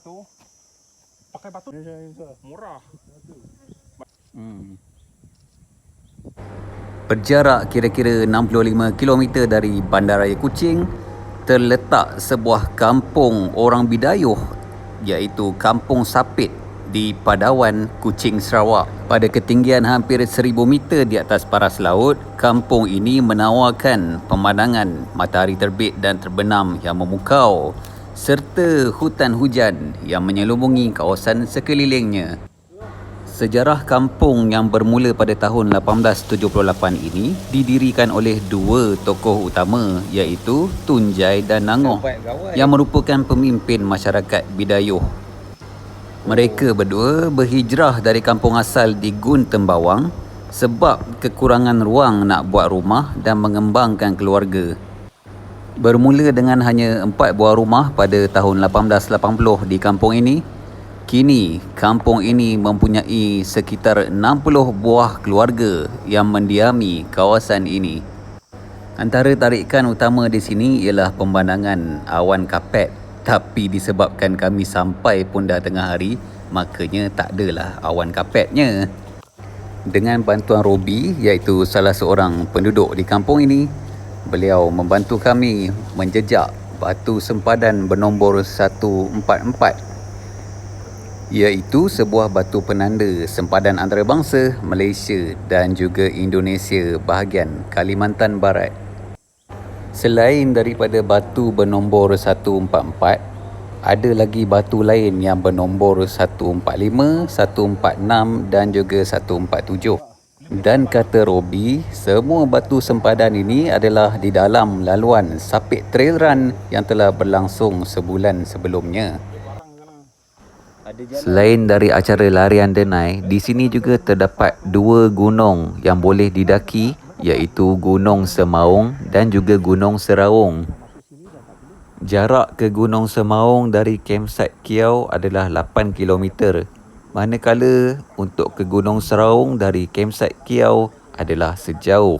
tu pakai batu murah. Berjarak kira-kira 65 km dari Bandaraya Kuching, terletak sebuah kampung orang Bidayuh iaitu Kampung Sapit di Padawan, Kuching, Sarawak. Pada ketinggian hampir 1000 meter di atas paras laut, kampung ini menawarkan pemandangan matahari terbit dan terbenam yang memukau serta hutan hujan yang menyelubungi kawasan sekelilingnya. Sejarah kampung yang bermula pada tahun 1878 ini didirikan oleh dua tokoh utama iaitu Tun Jai dan Nangoh yang merupakan pemimpin masyarakat Bidayuh. Mereka berdua berhijrah dari kampung asal di Gun Tembawang sebab kekurangan ruang nak buat rumah dan mengembangkan keluarga. Bermula dengan hanya 4 buah rumah pada tahun 1880 di kampung ini, kini kampung ini mempunyai sekitar 60 buah keluarga yang mendiami kawasan ini. Antara tarikan utama di sini ialah pemandangan awan kapet, tapi disebabkan kami sampai pun dah tengah hari, makanya tak adalah awan kapetnya. Dengan bantuan Robi, iaitu salah seorang penduduk di kampung ini, beliau membantu kami menjejak batu sempadan bernombor 144, iaitu sebuah batu penanda sempadan antarabangsa Malaysia dan juga Indonesia bahagian Kalimantan Barat. Selain daripada batu bernombor 144, ada lagi batu lain yang bernombor 145, 146 dan juga 147. Dan kata Robi, semua batu sempadan ini adalah di dalam laluan Sapit Trail Run yang telah berlangsung sebulan sebelumnya. Selain dari acara larian denai, di sini juga terdapat dua gunung yang boleh didaki iaitu Gunung Semaung dan juga Gunung Seraung. Jarak ke Gunung Semaung dari campsite Kiau adalah 8 km, manakala untuk ke Gunung Seraung dari campsite Kiau adalah sejauh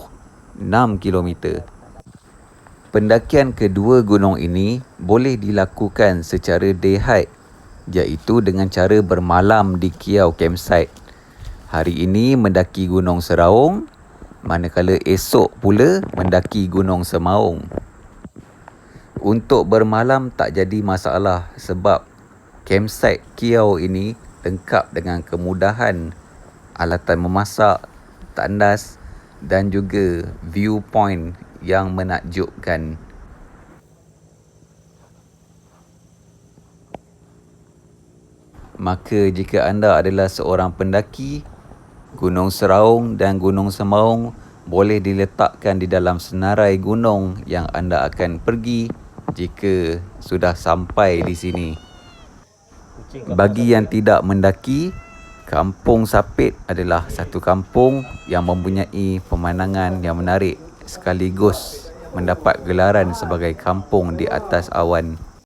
6 km. Pendakian kedua gunung ini boleh dilakukan secara day hike, iaitu dengan cara bermalam di Kiau campsite. Hari ini mendaki Gunung Seraung, manakala esok pula mendaki Gunung Semaung. Untuk bermalam tak jadi masalah sebab campsite Kiau ini lengkap dengan kemudahan alatan memasak, tandas dan juga viewpoint yang menakjubkan. Maka jika anda adalah seorang pendaki, Gunung Seraung dan Gunung Semaung boleh diletakkan di dalam senarai gunung yang anda akan pergi jika sudah sampai di sini. Bagi yang tidak mendaki, Kampung Sapit adalah satu kampung yang mempunyai pemandangan yang menarik sekaligus mendapat gelaran sebagai kampung di atas awan.